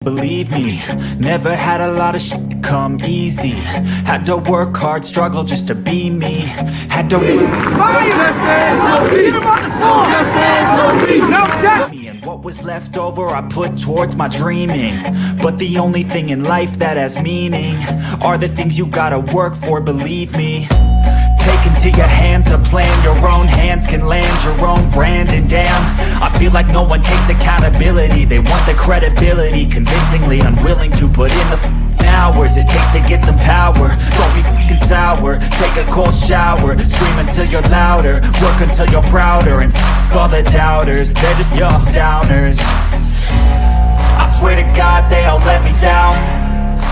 Believe me, never had a lot of shit come easy. Had to work hard, struggle just to be me. Had to and what was left over I put towards my dreaming. But the only thing in life that has meaning are the things you gotta work for, believe me. Take into your hands a plan, your own hands can land your own brand. And damn, I feel like no one takes accountability. They want the credibility, convincingly unwilling to put in the hours it takes to get some power. Don't be f***ing sour, take a cold shower. Scream until you're louder, work until you're prouder. And f*** all the doubters, they're just your downers. I swear to God they all let me down.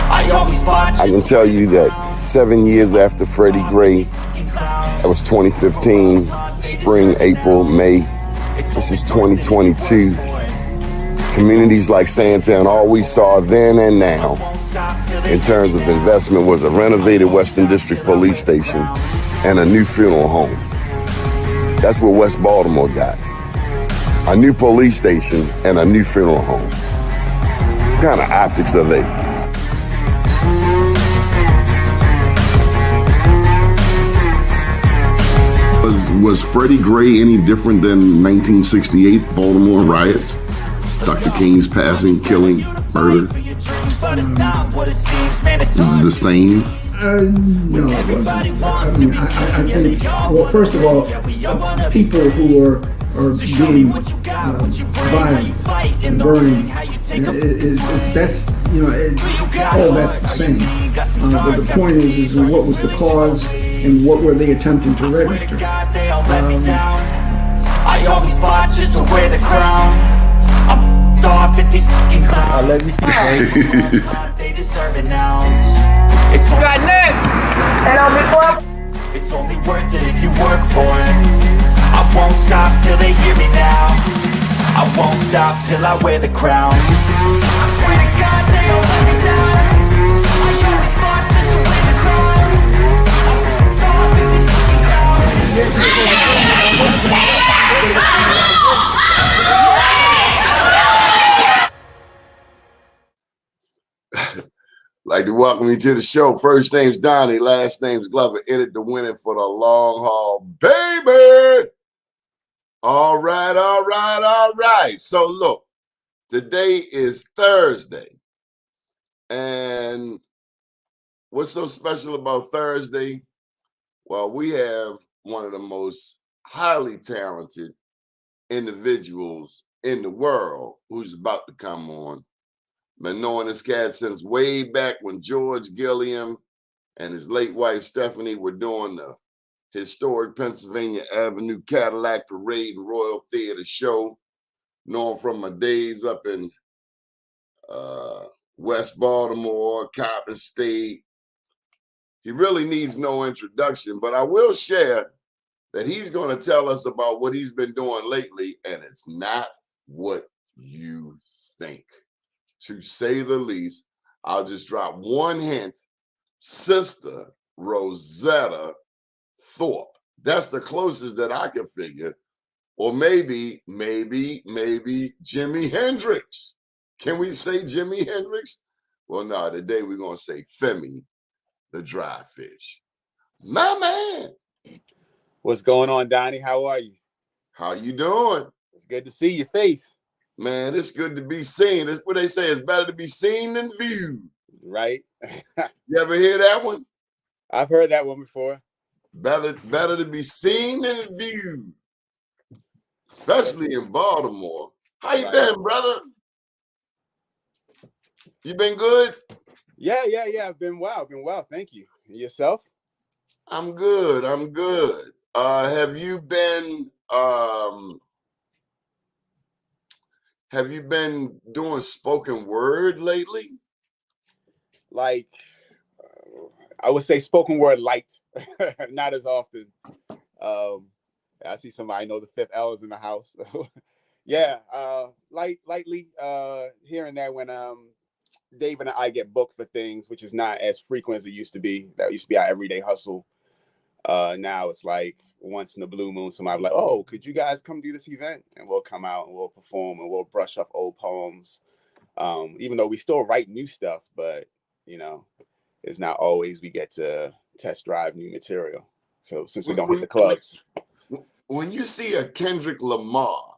I always fought. I can tell you that 7 years after Freddie Gray, that was 2015, spring, April, May. This is 2022. Communities like Sandtown, all we saw then and now in terms of investment was a renovated Western District Police Station and a new funeral home. That's what West Baltimore got. A new police station and a new funeral home. What kind of optics are they? Was Freddie Gray any different than 1968 Baltimore riots? Dr. King's passing, killing, murder? This is the same? No, it wasn't. I mean, I think, well, first of all, people who are being violent and burning, that's, you know, all that's the same. But the point is what was the cause and what were they attempting to register? I always fought just to wear the crown. I'm off at these fucking clowns. I love you. They deserve an ounce. It's got next. It's only worth it if you work for it. I won't stop till they hear me now. I won't stop till I wear the crown. I swear to God they don't let me down. I always fought just to wear the crown. I'm off at these fucking Like to welcome you to the show. First name's Donnie, last name's Glover. In it to win it for the long haul, baby. All right. So look, today is Thursday. And what's so special about Thursday? Well, we have one of the most highly talented individuals in the world who's about to come on. Been knowing this cat since way back when George Gilliam and his late wife Stephanie were doing the historic Pennsylvania Avenue Cadillac Parade and Royal Theater show. Know him from my days up in West Baltimore, Coppin State. He really needs no introduction, but I will share that he's going to tell us about what he's been doing lately, and it's not what you think. To say the least, I'll just drop one hint. Sister Rosetta Thorpe. That's the closest that I can figure. Or maybe Jimi Hendrix. Can we say Jimi Hendrix? Well, no, today we're going to say Femi the Dri Fish. My man. What's going on, Donnie? How are you? How you doing? It's good to see your face. Man, it's good to be seen. It's what they say. It's better to be seen than viewed. Right? You ever hear that one? I've heard that one before. Better to be seen than viewed. Especially in Baltimore. How you been, brother? You been good? Yeah. I've been well. Thank you. And yourself? I'm good. Have you been doing spoken word lately? Like, I would say spoken word light, not as often. I see somebody, I know the fifth L is in the house. Yeah, lightly here and there when Dave and I get booked for things, which is not as frequent as it used to be. That used to be our everyday hustle. Now it's like once in a blue moon, somebody be like, oh, could you guys come do this event? And we'll come out and we'll perform and we'll brush up old poems. Even though we still write new stuff, but you know, it's not always we get to test drive new material. So since we don't hit the clubs. When you see a Kendrick Lamar,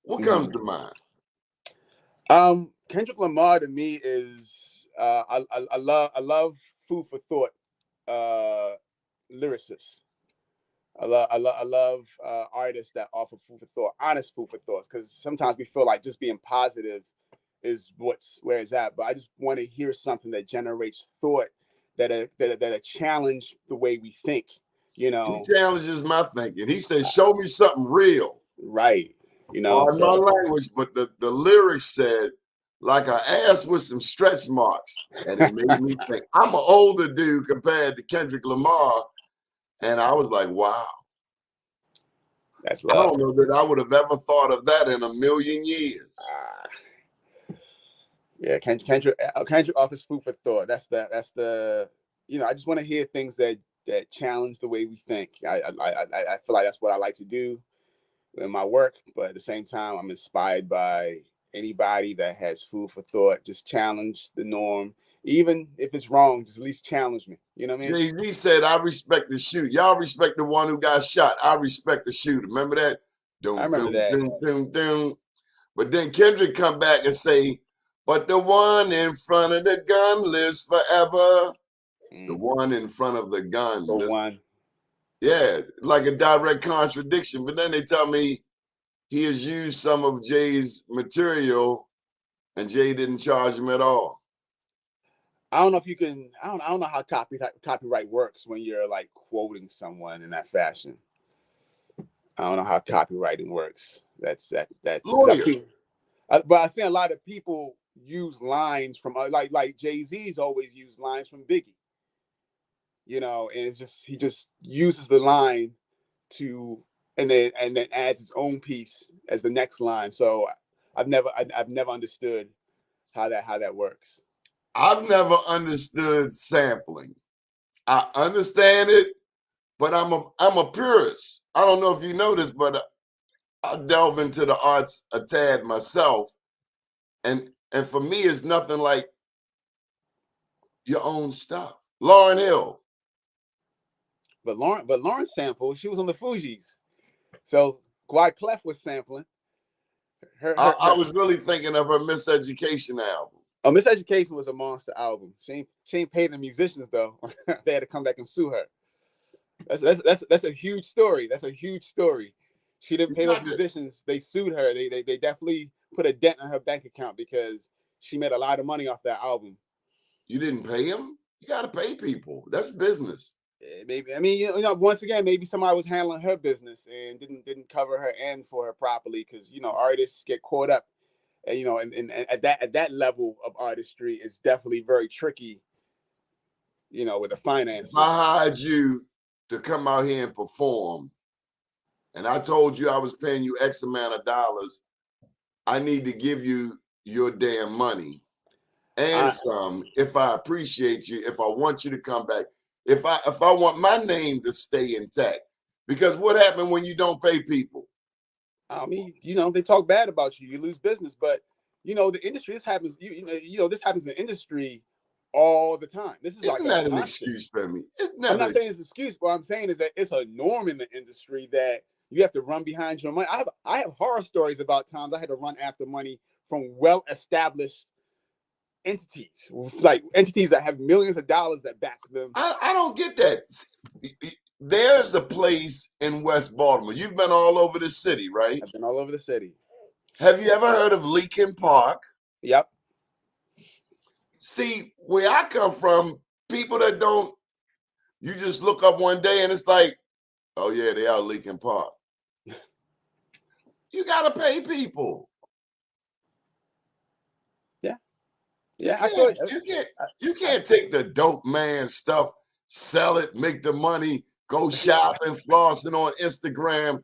what comes to mind? Kendrick Lamar to me is I love food for thought lyricists. I love artists that offer food for thought, honest food for thoughts, because sometimes we feel like just being positive is where it's at. But I just want to hear something that generates thought, that challenge the way we think. You know, He challenges my thinking. He says, "Show me something real." Right. You know, in my language, but the lyrics said, "Like an ass with some stretch marks," and it made me think. I'm an older dude compared to Kendrick Lamar, and I was like, "Wow." That's I love. don't know that I would have ever thought of that in a million years. Yeah, Kendrick offers food for thought. That's the you know, I just want to hear things that challenge the way we think. I feel like that's what I like to do in my work, but at the same time, I'm inspired by anybody that has food for thought. Just challenge the norm, even if it's wrong. Just at least challenge me. You know what I mean? Jay-Z said, "I respect the shoot. Y'all respect the one who got shot. I respect the shooter." Remember that? I remember that. Doom. But then Kendrick come back and say, "But the one in front of the gun lives forever." The one in front of the gun. The one. Yeah, like a direct contradiction. But then they tell me he has used some of Jay's material and Jay didn't charge him at all. I don't know if you can. I don't know how copyright works when you're like quoting someone in that fashion. I don't know how copywriting works. That's Lawyer. but I've seen a lot of people use lines from like Jay-Z's always used lines from Biggie. You know, and it's just he just uses the line to and then adds his own piece as the next line. So I've never understood how that works. I've never understood sampling. I understand it, but I'm a purist. I don't know if you know this, but I delve into the arts a tad myself, and for me, it's nothing like your own stuff. Lauryn Hill. But Lauren sampled. She was on the Fugees, so Wyclef was sampling. I was really thinking of her Miseducation album. Oh, Miseducation was a monster album. She ain't paid the musicians though. They had to come back and sue her. That's a huge story. That's a huge story. She didn't pay those musicians. They sued her. They definitely put a dent in her bank account because she made a lot of money off that album. You didn't pay them? You got to pay people. That's business. Maybe, I mean, you know, once again, maybe somebody was handling her business and didn't cover her end for her properly, because you know artists get caught up, and you know, and at that level of artistry, it's definitely very tricky. You know, with the finances. If I hired you to come out here and perform, and I told you I was paying you X amount of dollars, I need to give you your damn money and some if I appreciate you, if I want you to come back, if I want my name to stay intact. Because what happened when you don't pay people? I mean, you know, they talk bad about you, you lose business. But you know, the industry, this happens. You know, this happens in the industry all the time. This is Isn't like that an excuse for me? I'm not saying it's an excuse. What I'm saying is that it's a norm in the industry that you have to run behind your money. I have horror stories about times I had to run after money from well-established entities, like entities that have millions of dollars that back them. I don't get that. There's a place in West Baltimore. You've been all over the city, right? I've been all over the city. Have you ever heard of Leakin Park? Yep. See, where I come from, people that don't, you just look up one day and it's like, oh yeah, they are Leakin Park. You gotta pay people. Yeah, you can't take the dope man stuff, sell it, make the money, go shopping, flossing on Instagram,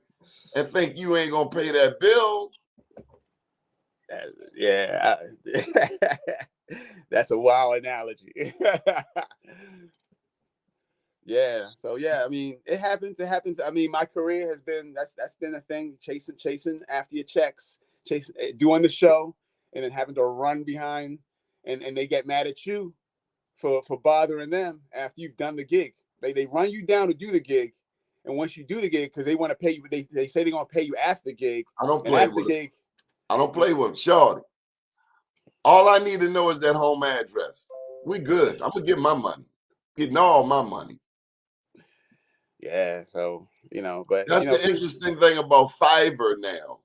and think you ain't gonna pay that bill. Yeah, that's a wild analogy. Yeah, so yeah, I mean, it happens. It happens. I mean, my career has been that's been a thing, chasing after your checks, doing the show, and then having to run behind, and they get mad at you for bothering them after you've done the gig. They run you down to do the gig, and once you do the gig, because they want to pay you, they say they're gonna pay you after the gig. I don't And play after the with it. gig, I don't play with them. Shorty. All I need to know is that home address. We good. I'm gonna get my money. Getting all my money. yeah. So but That's the interesting thing about Fiverr now.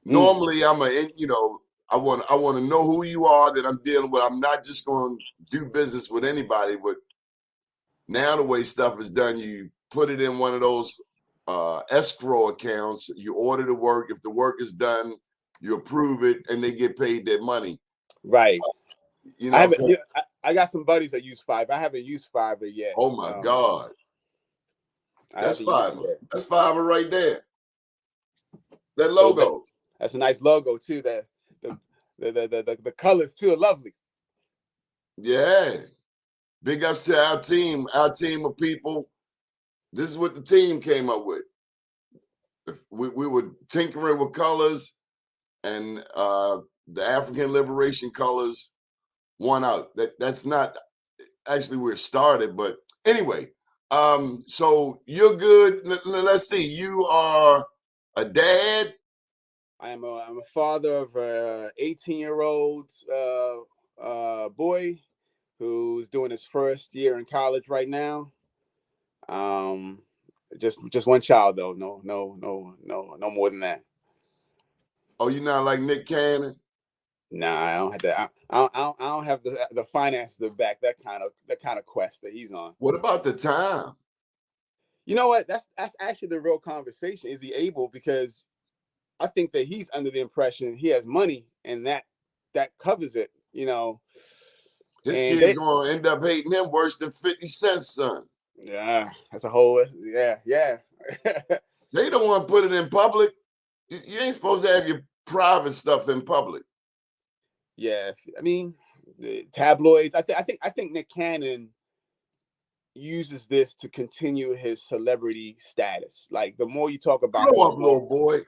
Normally, I want to know who you are that I'm dealing with. I'm not just going to do business with anybody. But now the way stuff is done, you put it in one of those escrow accounts. You order the work. If the work is done, you approve it, and they get paid their money. Right. You I know. haven't. I got some buddies that use Fiverr. I haven't used Fiverr yet. Oh my God. That's Fiverr. That's Fiverr right there. That logo. That's a nice logo too. The colors too are lovely. Yeah. Big ups to our team of people. This is what the team came up with. We were tinkering with colors, and the African liberation colors won out. That's not actually where it started, but anyway. So you're good. Let's see. You are a dad. I'm a father of a 18-year-old boy who's doing his first year in college right now. Just one child though. No more than that. Oh, you're not like Nick Cannon? Nah, I don't have that. I don't have the finances to back that kind of quest that he's on. What about the time? You know what? That's actually the real conversation. Is he able? Because I think that he's under the impression he has money and that covers it. His kid's gonna end up hating him worse than 50 Cent's son. Yeah, that's a whole yeah. They don't want to put it in public. You ain't supposed to have your private stuff in public. Yeah, I mean, the tabloids. I think Nick Cannon uses this to continue his celebrity status. Like the more you talk about, grow up, little boy.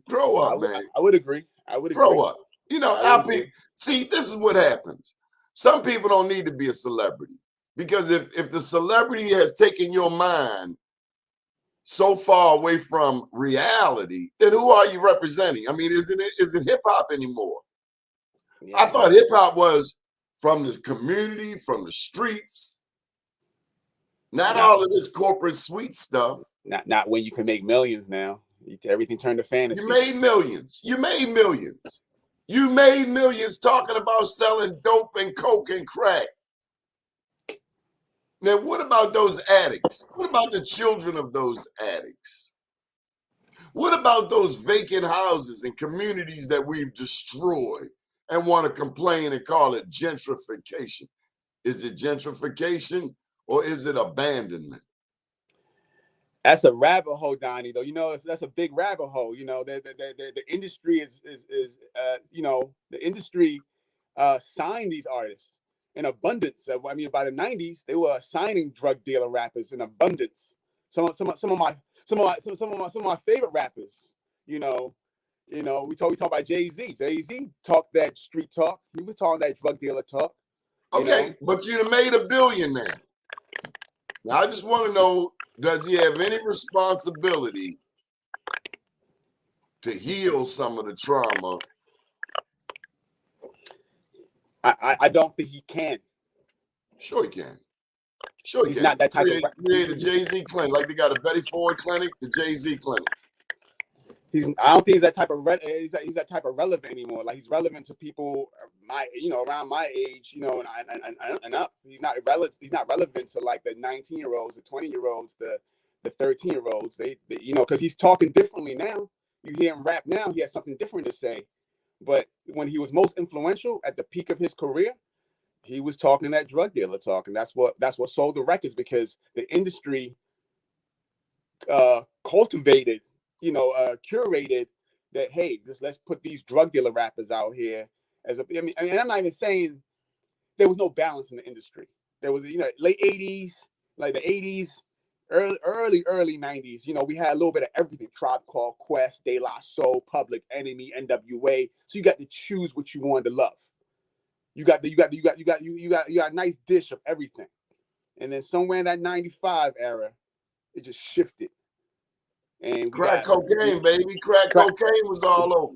Grow up, man. I would agree. Grow up. Our people. See, this is what happens. Some people don't need to be a celebrity because if the celebrity has taken your mind so far away from reality, then who are you representing? I mean, is it hip hop anymore? Yeah. I thought hip hop was from the community, from the streets, not all of this corporate sweet stuff. Not when you can make millions now. Everything turned to fantasy. You made millions. You made millions talking about selling dope and coke and crack. Now, what about those addicts? What about the children of those addicts? What about those vacant houses and communities that we've destroyed and want to complain and call it gentrification? Is it gentrification or is it abandonment? That's a rabbit hole, Donnie. Though that's a big rabbit hole. The industry is the industry signed these artists in abundance. I mean, by the 90s, they were signing drug dealer rappers in abundance. Some of my favorite rappers. We talk about Jay-Z. Jay-Z talked that street talk. He was talking that drug dealer talk. Okay, but you'd have made $1 billion now. Now I just want to know, does he have any responsibility to heal some of the trauma? I don't think he can. Sure he can. Sure he He's can. Not that type of create a Jay-Z clinic, like they got a Betty Ford clinic, the Jay-Z clinic. I don't think he's that type of he's that type of relevant anymore. Like he's relevant to people around my age, and up. He's not relevant to like the 19-year-olds, the 20-year-olds, the 13-year-olds. They because he's talking differently now. You hear him rap now, he has something different to say. But when he was most influential at the peak of his career, he was talking that drug dealer talk, and that's what sold the records, because the industry cultivated, curated that. Hey, let's put these drug dealer rappers out here as I mean, I'm not even saying there was no balance in the industry. There was, late 80s, like the 80s, early 90s, you know, we had a little bit of everything. Tribe Called Quest, De La Soul, Public Enemy, NWA. So you got to choose what you wanted to love. You got a nice dish of everything. And then somewhere in that 95 era, it just shifted. And we Crack got cocaine, baby. Crack cocaine was all over.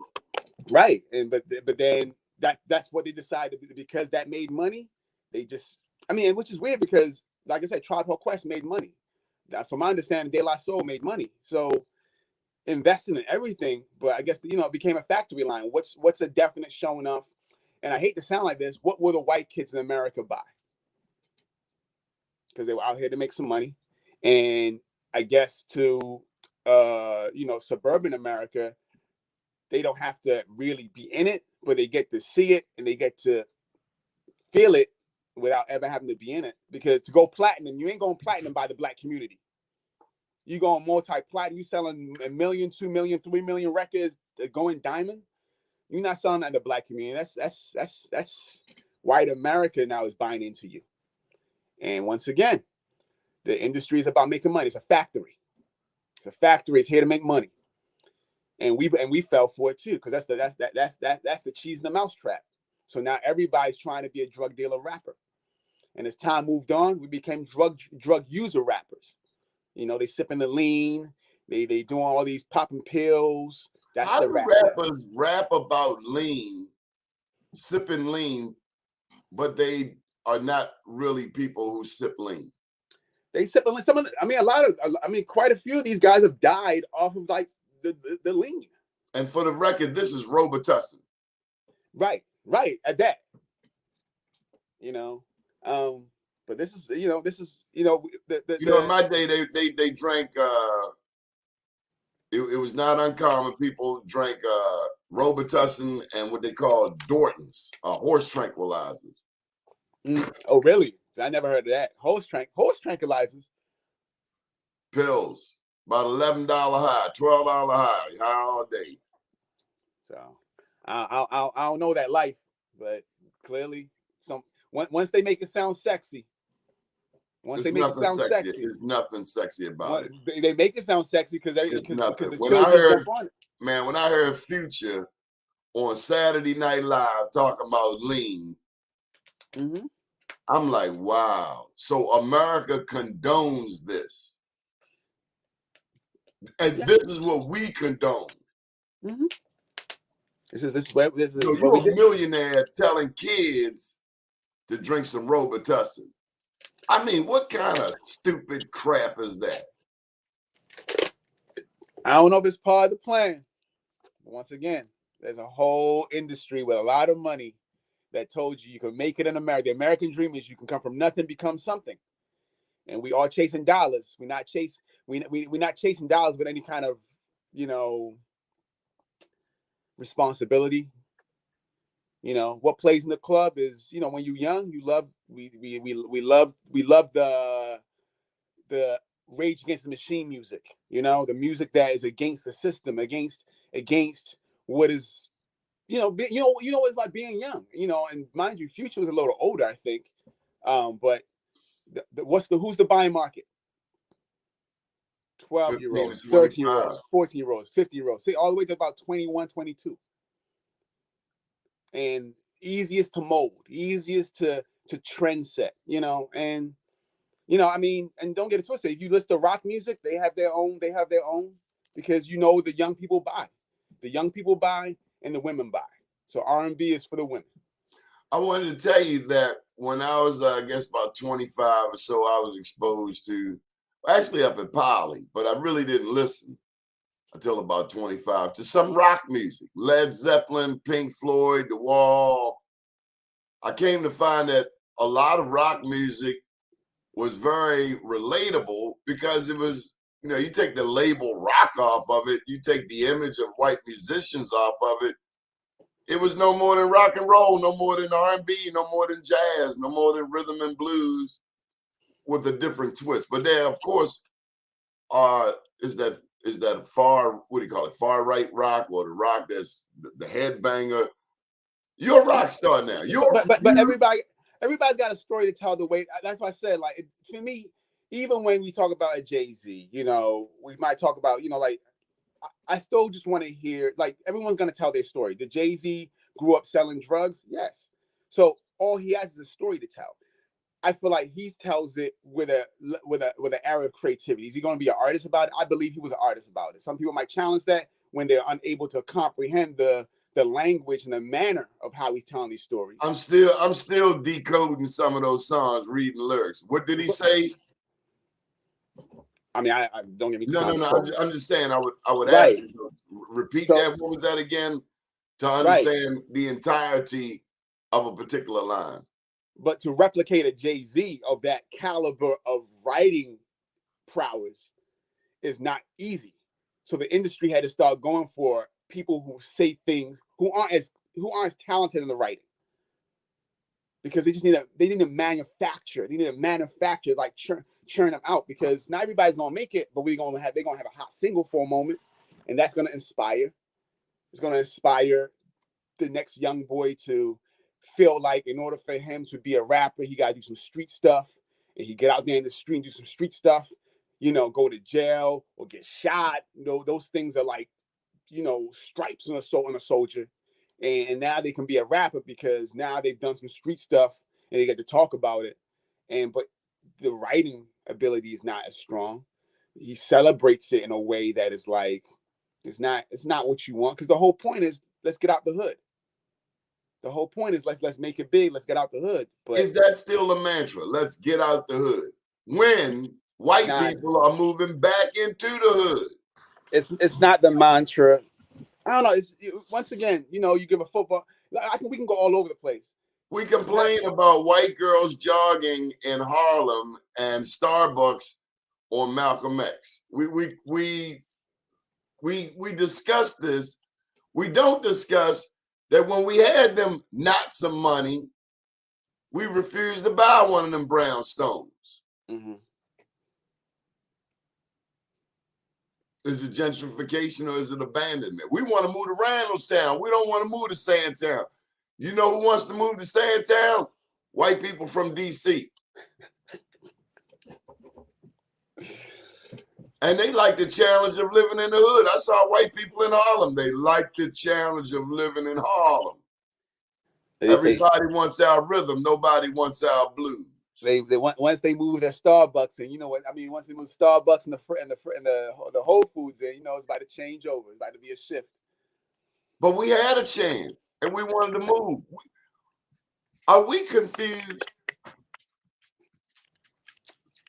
right. And but then that's what they decided, because that made money. They just, I mean, which is weird because, like I said, Tribe Called Quest made money. From my understanding, De La Soul made money. So investing in everything, but I guess, you know, it became a factory line. What's a definite showing off? And I hate to sound like this, what will the white kids in America buy? Because they were out here to make some money. And I guess to you know, suburban America, they don't have to really be in it, but they get to see it and they get to feel it without ever having to be in it. Because to go platinum, you ain't going platinum by the black community. You going multi-platinum, you selling 1 million, 2 million, 3 million records going diamond. You're not selling that in the black community. That's white America now is buying into you. And once again, the industry is about making money. It's a factory. It's a factory. It's here to make money. And we fell for it too, because that's the cheese in the mousetrap. So now everybody's trying to be a drug dealer rapper. And as time moved on, we became drug user rappers. You know, they sipping the lean, they doing all these popping pills. That's How the do rap. rappers rap about lean, sipping lean, but they are not really people who sip lean? They sip some of quite a few of these guys have died off of like the lean. And for the record, this is Robitussin. Right, at that. You know, but this is, you know, in my day they drank. It was not uncommon. People drank Robitussin and what they call Dortons, horse tranquilizers. Oh, really? I never heard of that. Horse tranquilizers. Pills, about $11 high, $12 high all day. So I don't know that life, but clearly once they make it sound sexy. There's nothing sexy about it. They make it sound sexy because the children jump on it. Man, when I heard Future on Saturday Night Live talking about lean, I'm like, wow. So America condones this. And this is what we condone. This is what you're a millionaire telling kids to drink some Robitussin. I mean, what kind of stupid crap is that? I don't know if it's part of the plan. But once again, there's a whole industry with a lot of money that told you can make it in America. The American dream is you can come from nothing, become something. And we are chasing dollars. We're not chasing dollars with any kind of, you know, responsibility. You know, what plays in the club is, you know, when you're young, we love the Rage Against the Machine music, you know, the music that is against the system, against what is, you know, it's like being young, you know, and mind you, Future was a little older, I think. But who's the buying market? 12-year-olds, 13-year-olds, 14-year-olds, 50-year-olds, see, all the way to about 21, 22. And easiest to mold, easiest to trend set, you know, and, you know, I mean, and don't get it twisted. If you listen to rock music, they have their own, because, you know, the young people buy and the women buy. So R&B is for the women. I wanted to tell you that when I was, I guess about 25 or so, I was exposed to, actually up at Poly, but I really didn't listen until about 25, to some rock music, Led Zeppelin, Pink Floyd, The Wall. I came to find that a lot of rock music was very relatable because it was, you know, you take the label rock off of it, you take the image of white musicians off of it, it was no more than rock and roll, no more than R&B, no more than jazz, no more than rhythm and blues with a different twist. But there, of course, is that far, what do you call it, far right rock, or the rock that's the headbanger? You're a rock star now. But everybody's got a story to tell. The way, that's why I said, like, for me, even when we talk about a Jay-Z, you know, we might talk about, you know, like I still just want to hear, like, everyone's gonna tell their story. The Jay-Z grew up selling drugs, yes. So all he has is a story to tell. I feel like he tells it with an air of creativity. Is he going to be an artist about it? I believe he was an artist about it. Some people might challenge that when they're unable to comprehend the language and the manner of how he's telling these stories. I'm still decoding some of those songs, reading lyrics. What did he say? I mean, I don't get me. No. I'm just saying. I would right. ask you to repeat that. What was that again? To understand the entirety of a particular line. But to replicate a Jay-Z of that caliber of writing prowess is not easy. So the industry had to start going for people who say things who aren't as talented in the writing, because they need to manufacture. They need to manufacture, like churn them out, because not everybody's gonna make it, but they're gonna have a hot single for a moment, and that's gonna inspire. It's gonna inspire the next young boy to feel like in order for him to be a rapper, he gotta do some street stuff, and he get out there in the street and do some street stuff, you know, go to jail or get shot. You know, those things are like, you know, stripes on a soldier. And now they can be a rapper because now they've done some street stuff and they get to talk about it. But the writing ability is not as strong. He celebrates it in a way that is like, it's not what you want, because the whole point is, let's get out the hood. The whole point is, let's make it big. Let's get out the hood. But is that still a mantra? Let's get out the hood. When white people are moving back into the hood. It's not the mantra. I don't know. It's, once again, you know, you give a football. We can go all over the place. We complain about white girls jogging in Harlem and Starbucks on Malcolm X. We discuss this. We don't discuss that when we had them knots of money, we refused to buy one of them brownstones. Mm-hmm. Is it gentrification or is it abandonment? We want to move to Randallstown. We don't want to move to Sandtown. You know who wants to move to Sandtown? White people from DC. And they like the challenge of living in the hood. I saw white people in Harlem. They like the challenge of living in Harlem. Everybody wants our rhythm. Nobody wants our blues. They want, once they move their Starbucks, and you know what I mean. Once they move Starbucks and the Whole Foods, in, you know, it's about to change over. It's about to be a shift. But we had a chance, and we wanted to move. Are we confused?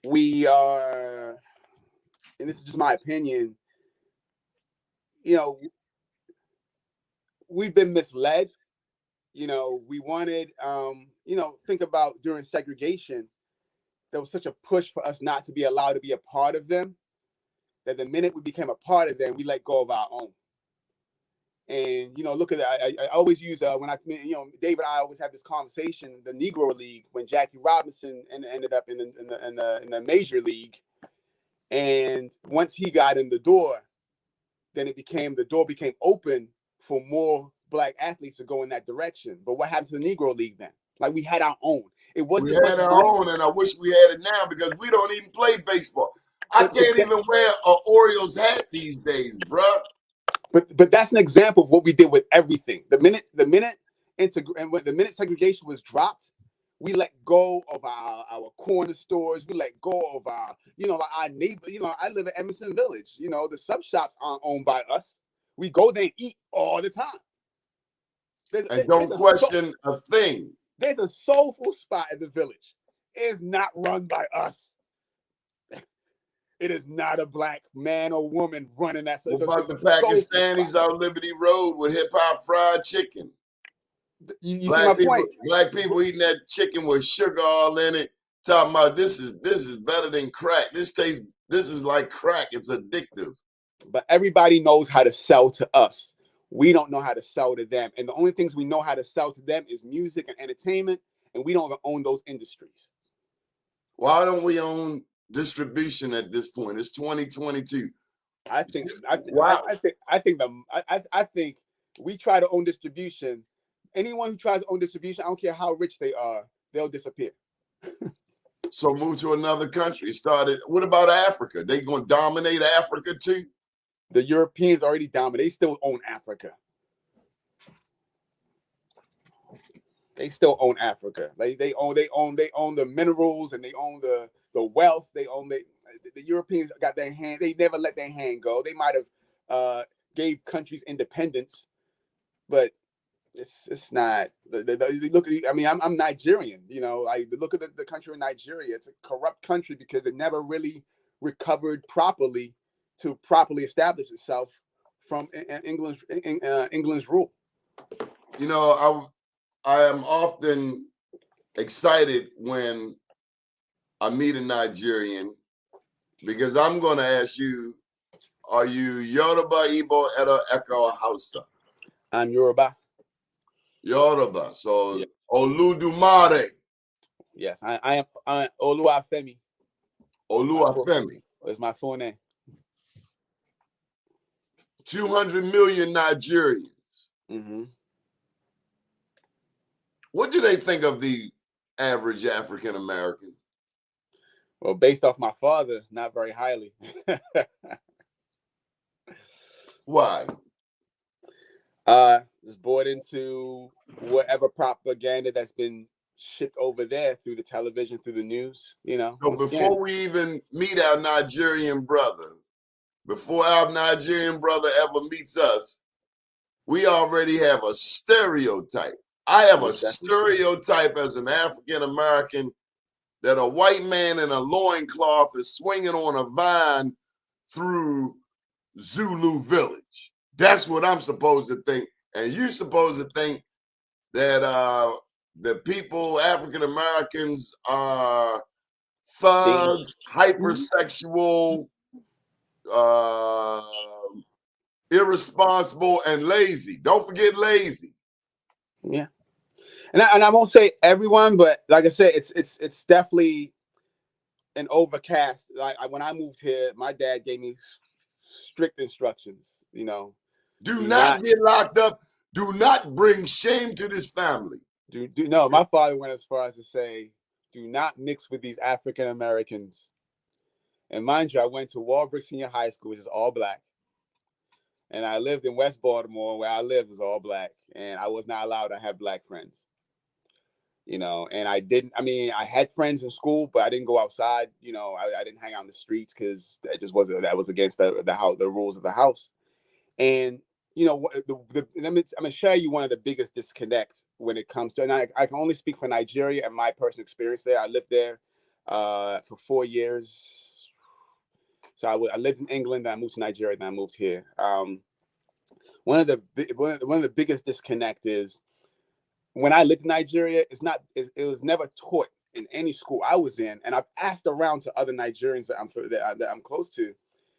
We are, and this is just my opinion. You know, we've been misled. You know, we wanted, you know, think about during segregation, there was such a push for us not to be allowed to be a part of them, that the minute we became a part of them, we let go of our own. And, you know, look at that. I always use, when you know, Dave and I always have this conversation, the Negro League, when Jackie Robinson ended up in the major league. And once he got in the door, then the door became open for more Black athletes to go in that direction. But what happened to the Negro League then? Like, we had our own. It wasn't. We had our own, and I wish we had it now, because we don't even play baseball. I can't even wear an Orioles hat these days, bruh. But that's an example of what we did with everything. The minute segregation was dropped, we let go of our corner stores. We let go of our, you know, like our neighbor. You know, I live in Emerson Village. You know, the sub shops aren't owned by us. We go there and eat all the time. Don't question a thing. There's a soulful spot in the village. It is not run by us. It is not a Black man or woman running that. What about the Pakistanis on Liberty Road with hip hop fried chicken? You Black see my point. Black people eating that chicken with sugar all in it. Talking about this is better than crack. This is like crack. It's addictive. But everybody knows how to sell to us. We don't know how to sell to them. And the only things we know how to sell to them is music and entertainment. And we don't even own those industries. Why don't we own distribution at this point? It's 2022. I think we try to own distribution. Anyone who tries to own distribution, I don't care how rich they are, they'll disappear. So move to another country. Started. What about Africa? They gonna dominate Africa too? The Europeans already dominate. They still own Africa. They still own Africa. They own the minerals, and they own the wealth. They own the Europeans got their hand. They never let their hand go. They might have gave countries independence, but it's not. Look, I mean, I'm Nigerian. You know, like look at the country of Nigeria. It's a corrupt country because it never really recovered properly to properly establish itself from England's rule. You know, I am often excited when I meet a Nigerian because I'm going to ask you, are you Yoruba, Igbo, Edo, Eko, Hausa? I'm Yoruba. Yoruba. So Yeah. Oludumare. Yes, I am Oluwafemi. Oluwafemi. It's my full name. 200 million Nigerians. Mm-hmm. What do they think of the average African American? Well, based off my father, not very highly. Why? Just bought into whatever propaganda that's been shipped over there through the television, through the news. You know. So before we even meet our Nigerian brother, before our Nigerian brother ever meets us, we already have a stereotype. I have a stereotype as an African American that a white man in a loincloth is swinging on a vine through Zulu village. That's what I'm supposed to think. And you're supposed to think that the people, African Americans, are thugs, hypersexual, irresponsible, and lazy. Don't forget lazy. Yeah. And I won't say everyone, but like I said, it's definitely an overcast. Like when I moved here, my dad gave me strict instructions. You know, do not get locked up. Do not bring shame to this family. No. My father went as far as to say, do not mix with these African Americans. And mind you, I went to Walbrook Senior High School, which is all black. And I lived in West Baltimore, where I lived was all black, and I was not allowed to have black friends. You know, and I had friends in school, but I didn't go outside. You know, I didn't hang out in the streets because that was against the rules of the house. And you know, I'm gonna share you one of the biggest disconnects when it comes to, and I can only speak for Nigeria and my personal experience there. I lived there for 4 years. So I lived in England, then I moved to Nigeria, then I moved here. One of the biggest disconnect is when I lived in Nigeria, it was never taught in any school I was in, and I've asked around to other Nigerians that I'm close to.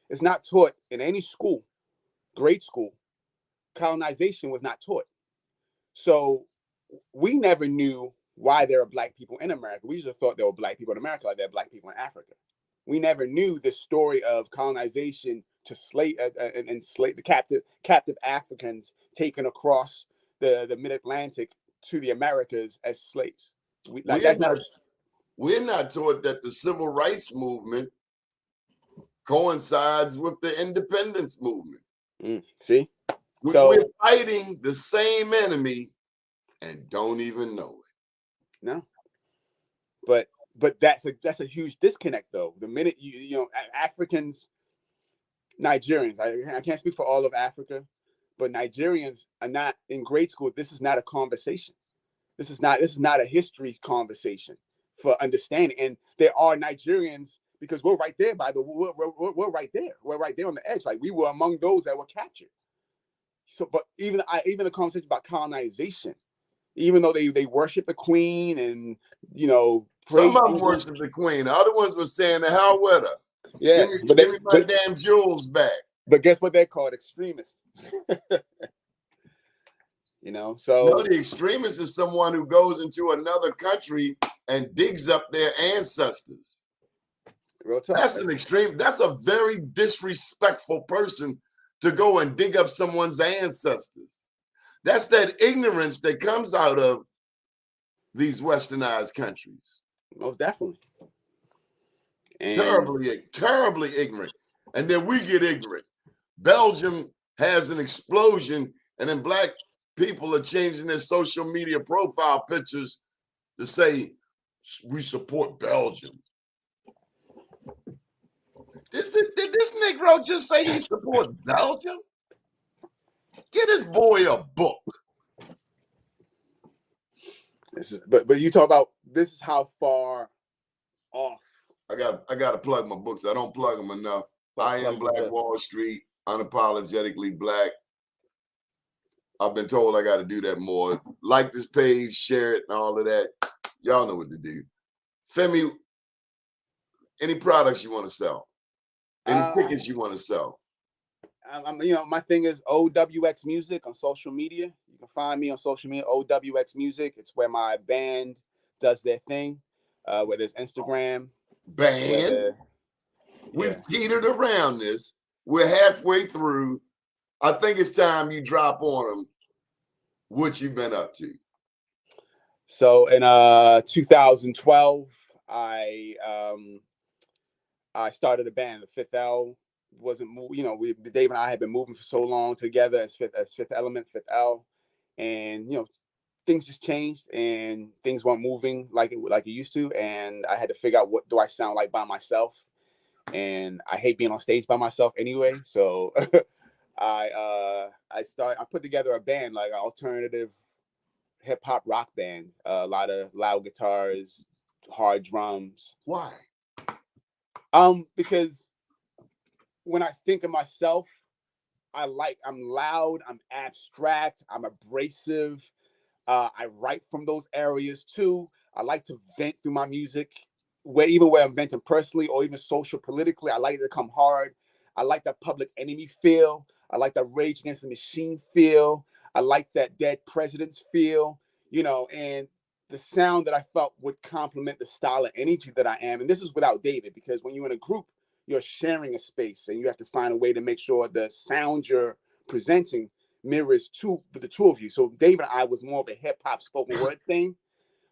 It's not taught in any school, grade school. Colonization was not taught, so we never knew why there are black people in America. We just thought there were black people in America like there are black people in Africa. We never knew the story of colonization to slave the captive Africans taken across the mid-Atlantic to the Americas as slaves. We're not taught that the civil rights movement coincides with the independence movement. See? We're fighting the same enemy and don't even know it. No. But that's a huge disconnect, though. The minute you know Africans, Nigerians, I can't speak for all of Africa, but Nigerians are not in grade school. This is not a conversation. This is not a history conversation for understanding. And there are Nigerians, because we're right there we're right there. We're right there on the edge. Like we were among those that were captured. So, but even the conversation about colonization, even though they worship the queen and you know, some of them worship the queen. The other ones were saying the hell with her. Yeah, give me my damn jewels back. But guess what they're called? Extremists. You know, so no, the extremist is someone who goes into another country and digs up their ancestors. Real talk. That's an extreme. That's a very disrespectful person to go and dig up someone's ancestors. That's that ignorance that comes out of these westernized countries. Most definitely. And terribly ignorant. And then we get ignorant. Belgium has an explosion, and then black people are changing their social media profile pictures to say, we support Belgium. Did this Negro just say he supports Belgium? Get this boy a book. But you talk about this is how far off. I got to plug my books. I don't plug them enough. I Am Black Wall Street, Unapologetically Black. I've been told I got to do that more. Like this page, share it, and all of that. Y'all know what to do. Femi, any products you want to sell? Any tickets you want to sell? My thing is OWX Music on social media. You can find me on social media, OWX Music. It's where my band does their thing. Whether it's Instagram. Band? We've teetered around this. We're halfway through. I think it's time you drop on them what you've been up to. So in 2012, I started a band. The Fifth L wasn't, Dave and I had been moving for so long together as Fifth Element, Fifth L, and things just changed and things weren't moving like it used to, and I had to figure out what do I sound like by myself, and I hate being on stage by myself anyway. So I put together a band, like an alternative hip hop rock band, a lot of loud guitars, hard drums. Why? Because when I think of myself, I'm loud, I'm abstract, I'm abrasive. I write from those areas too. I like to vent through my music, even where I'm venting personally or even social politically. I like it to come hard. I like that Public Enemy feel. I like that Rage Against the Machine feel. I like that Dead Presidents feel, and the sound that I felt would complement the style of energy that I am. And this is without David, because when you're in a group, you're sharing a space and you have to find a way to make sure the sound you're presenting mirrors the two of you. So David and I was more of a hip hop spoken word thing,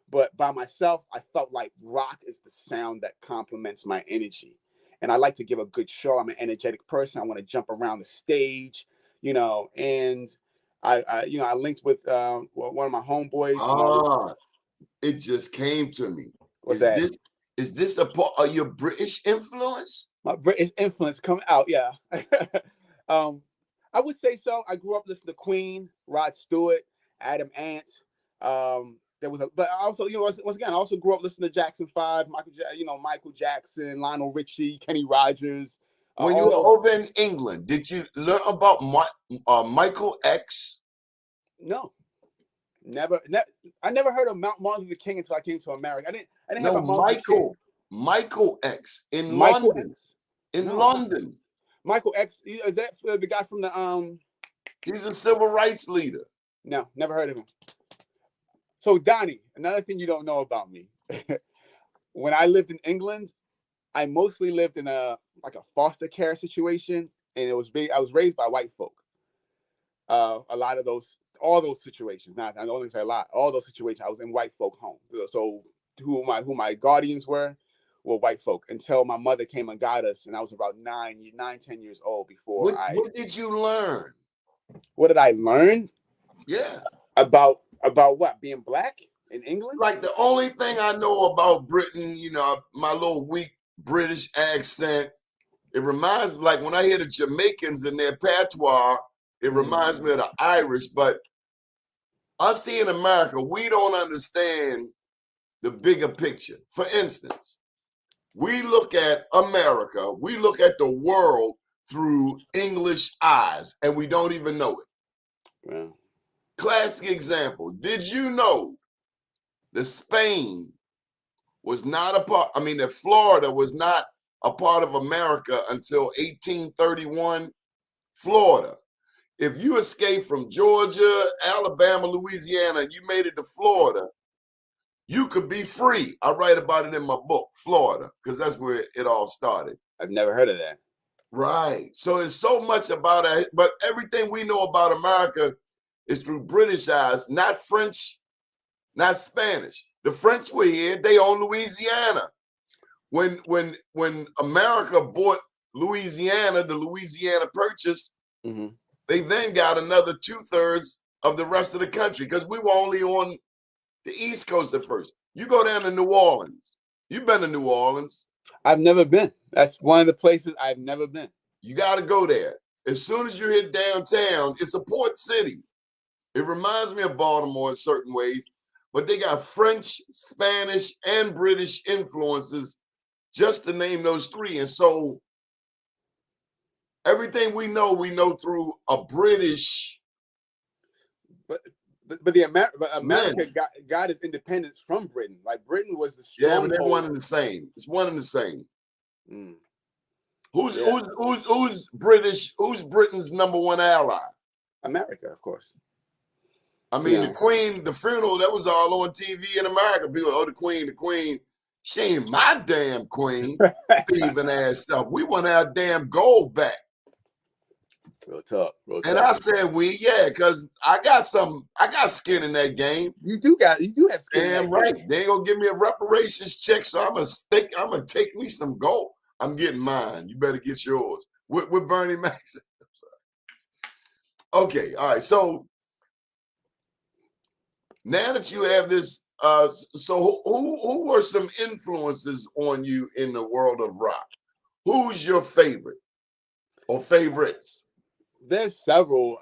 but by myself, I felt like rock is the sound that complements my energy. And I like to give a good show. I'm an energetic person. I want to jump around the stage, and I linked with one of my homeboys. It just came to me. What's that? Is this a part of your British influence? My British influence coming out, yeah. I would say so. I grew up listening to Queen, Rod Stewart, Adam Ant. But also, once again, I also grew up listening to Jackson 5, Michael Jackson, Lionel Richie, Kenny Rogers. When you were over in England, did you learn about Michael X? No, never. I never heard of Martin Luther King until I came to America. I didn't have a Michael X in London. London. Michael X, is that the guy from the He's a civil rights leader. No, never heard of him. So Donnie, another thing you don't know about me. When I lived in England, I mostly lived in a foster care situation, and I was raised by white folk. All those situations. Not I don't say a lot. All those situations, I was in white folk home. So who my guardians were white folk until my mother came and got us, and I was about 10 years old before. What did you learn? What did I learn? Yeah. About what? Being black in England? Like the only thing I know about Britain, my little weak British accent, it reminds me, like when I hear the Jamaicans in their patois, it reminds me of the Irish. But us here in America, we don't understand the bigger picture. For instance, we look at America, we look at the world through English eyes, and we don't even know it. Yeah. Classic example. Did you know that Spain was not that Florida was not a part of America until 1831? Florida. If you escaped from Georgia, Alabama, Louisiana, and you made it to Florida, you could be free. I write about it in my book, Florida, because that's where it all started. I've never heard of that. Right. So it's so much about it, but everything we know about America is through British eyes, not French, not Spanish. The French were here, they own Louisiana. when America bought Louisiana, the Louisiana Purchase, they then got another 2/3 of the rest of the country because we were only on the East Coast at first. You go down to New Orleans. You've been to New Orleans. I've never been. That's one of the places I've never been. You got to go there. As soon as you hit downtown, it's a port city. It reminds me of Baltimore in certain ways, but they got French, Spanish, and British influences, just to name those three. And so everything we know through a British. But America got its independence from Britain. Like Britain was the stronghold. Yeah, but they're one and the same. It's one and the same. Who's British? Who's Britain's number one ally? America, of course. I mean, the Queen, the funeral, that was all on TV in America. People, oh, the Queen. She ain't my damn queen. Thieving ass stuff. We want our damn gold back. Real talk. And I said because I got skin in that game. You do have skin. Damn right. Game. They ain't gonna give me a reparations check, so I'm gonna take me some gold. I'm getting mine. You better get yours. With Bernie Mac. Okay, all right. So now that you have this, so who were some influences on you in the world of rock? Who's your favorite or favorites? There's several.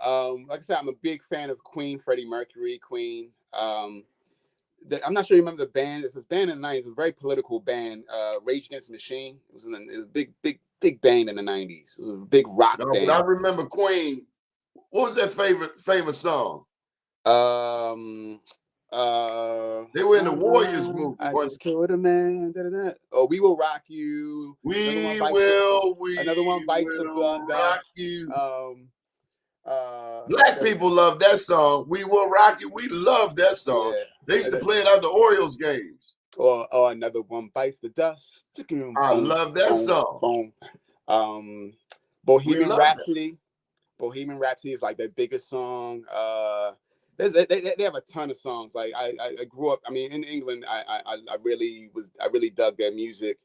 Like I said, I'm a big fan of Queen, Freddie Mercury, Queen. I'm not sure you remember the band. It's a band in the 90s. It was a very political band, Rage Against the Machine. It was a big band in the 90s. It was a big rock band. But I remember Queen. What was their famous song? They were in the Warriors movie. I just killed a man. Oh, We Will Rock You. Another one bites the rock you. Black people love that song. We Will Rock You. We love that song. Yeah. They used to play it at the Orioles games. Or another one bites the dust. I love that song. Bohemian Rhapsody. Bohemian Rhapsody is like their biggest song. They have a ton of songs. Like I grew up. I mean, in England, I really dug their music.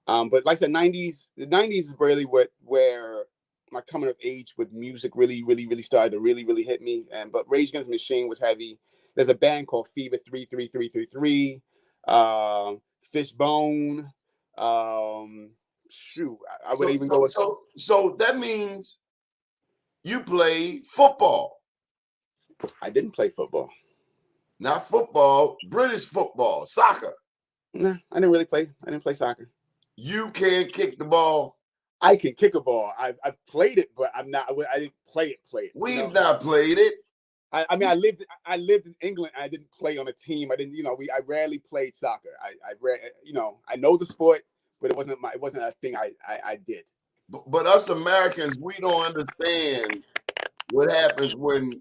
But like I said, the 90s is really where my coming of age with music really started to really hit me. But Rage Against the Machine was heavy. There's a band called Fever 33333, Fishbone. I would even go with so that means you play football. I didn't play football. Not football, British football, soccer. Nah, I didn't really play. I didn't play soccer. You can't kick the ball. I can kick a ball. I've played it, but I didn't play it. We've not played it. I mean, I lived in England. I didn't play on a team. I didn't. I rarely played soccer. I know the sport, but it wasn't a thing I did. But us Americans, we don't understand what happens when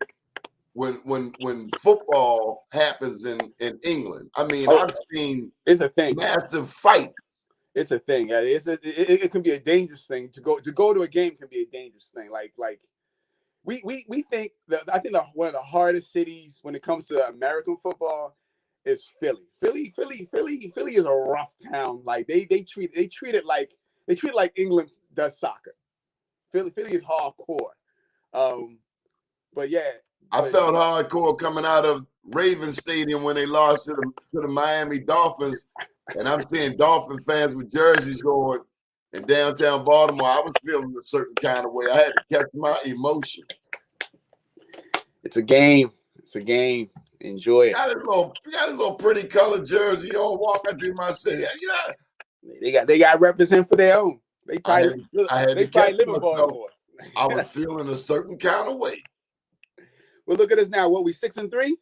football happens in England. I mean, I've seen it's a thing. Massive fights. It's a thing. It can be a dangerous thing to go to a game. Can be a dangerous thing. Like we think I think one of the hardest cities when it comes to American football is Philly. Philly is a rough town. Like they treat it like England does soccer. Philly is hardcore. But yeah. I felt hardcore coming out of Ravens Stadium when they lost to the Miami Dolphins, and I'm seeing Dolphin fans with jerseys on in downtown Baltimore. I was feeling a certain kind of way. I had to catch my emotion. It's a game. Enjoy it. You got a little pretty colored jersey on walking through my city. Yeah. They got represent for their own. They probably live in Baltimore. I was feeling a certain kind of way. Well, look at us now. What, we 6-3?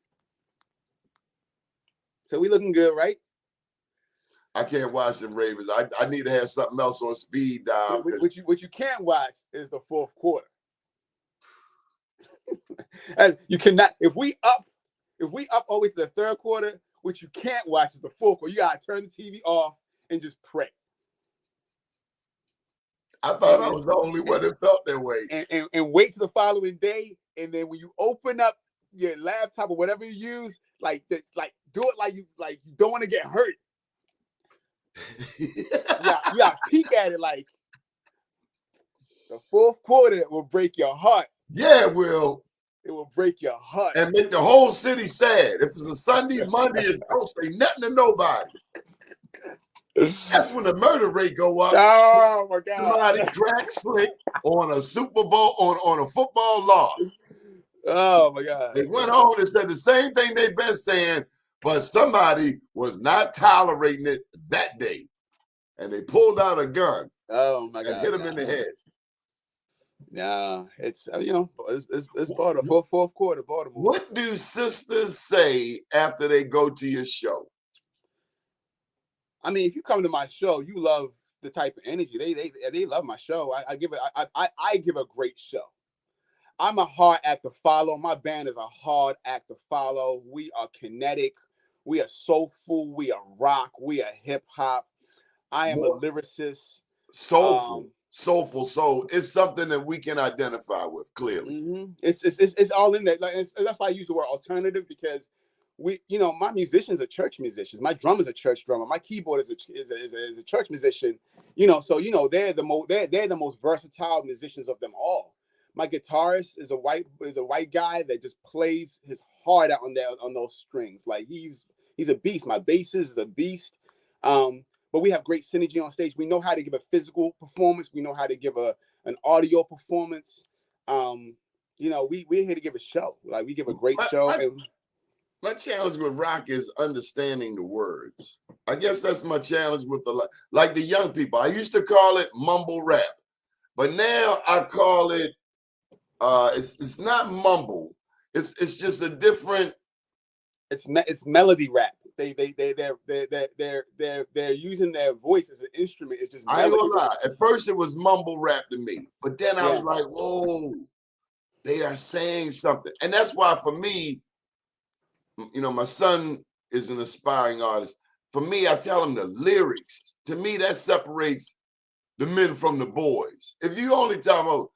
So we looking good, right? I can't watch them Ravens. I need to have something else on speed dial. What you can't watch is the fourth quarter. As you cannot. If we up all the way to the third quarter, what you can't watch is the fourth quarter. You gotta turn the TV off and just pray. I thought I was the only one that felt that way. And wait till the following day. And then when you open up your laptop or whatever you use, do it like you don't want to get hurt. Yeah, you got to peek at it like the fourth quarter will break your heart. Yeah, it will. It will break your heart. And make the whole city sad. If it's a Sunday, Monday is don't say nothing to nobody. That's when the murder rate go up. Oh my God. Somebody crack slick on a Super Bowl, on a football loss. Oh my God. They went home and said the same thing they've been saying, but somebody was not tolerating it that day. And they pulled out a gun and hit him in the head. Nah, it's it's Baltimore. Fourth quarter, Baltimore. What do sisters say after they go to your show? I mean, if you come to my show, you love the type of energy. They love my show. I give a great show. I'm a hard act to follow. My band is a hard act to follow. We are kinetic. We are soulful. We are rock. We are hip hop. I am a lyricist. Soulful. Soulful soul is something that we can identify with clearly. Mm-hmm. It's all in there. Like, that's why I use the word alternative, because my musicians are church musicians. My drummer's a church drummer. My keyboard is a church musician. So they're the most versatile musicians of them all. My guitarist is a white guy that just plays his heart out on those strings. Like he's a beast. My bassist is a beast. But we have great synergy on stage. We know how to give a physical performance. We know how to give an audio performance. We're here to give a show. Like we give a great show. My challenge with rock is understanding the words. I guess that's my challenge with the young people. I used to call it mumble rap, but now I call it it's not mumble. It's just a different. It's melody rap. They're using their voice as an instrument. It's just I ain't gonna lie. At first it was mumble rap to me, but then I was like, whoa, they are saying something. And that's why for me, my son is an aspiring artist. For me, I tell him the lyrics. To me, that separates the men from the boys. If you only tell them,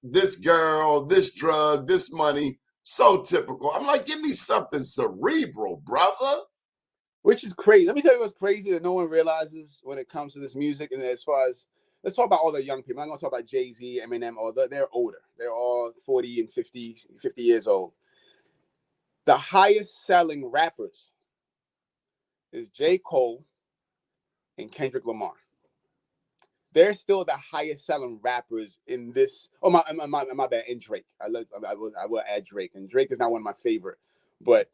this girl, this drug, this money, so typical. I'm like, give me something cerebral, brother. Which is crazy. Let me tell you what's crazy that no one realizes when it comes to this music. And as far as, let's talk about all the young people. I'm not going to talk about Jay-Z, Eminem, they're older. They're all 40 and 50 years old. The highest selling rappers is J. Cole and Kendrick Lamar. They're still the highest selling rappers in this. Oh, my bad. And Drake. I will add Drake. And Drake is not one of my favorite. But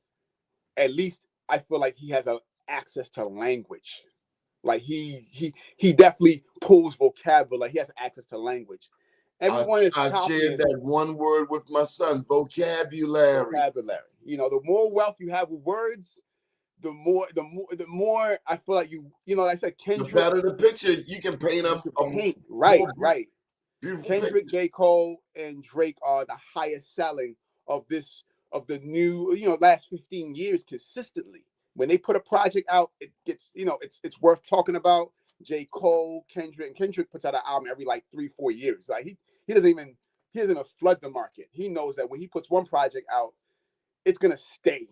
at least I feel like he has access to language. Like he definitely pulls vocabulary. He has access to language. Everyone is I shared that one word with my son, vocabulary. The more wealth you have with words, the more I feel like like I said, Kendrick. The better the picture you can paint them. Right. Beautiful Kendrick, picture. J. Cole, and Drake are the highest selling of the new, last 15 years consistently. When they put a project out, it gets, it's worth talking about. J. Cole, Kendrick puts out an album every like 3-4 years. Like he doesn't even flood the market. He knows that when he puts one project out, it's gonna stay.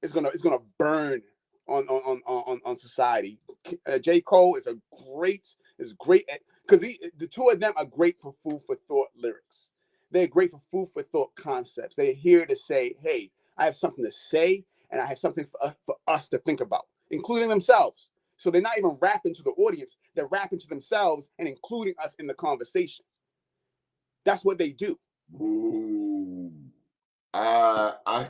It's gonna burn on society. J. Cole is great because the two of them are great for food for thought lyrics. They're great for food for thought concepts. They're here to say, hey, I have something to say, and I have something for us to think about, including themselves. So they're not even rapping to the audience. They're rapping to themselves and including us in the conversation. That's what they do. Ooh. I'm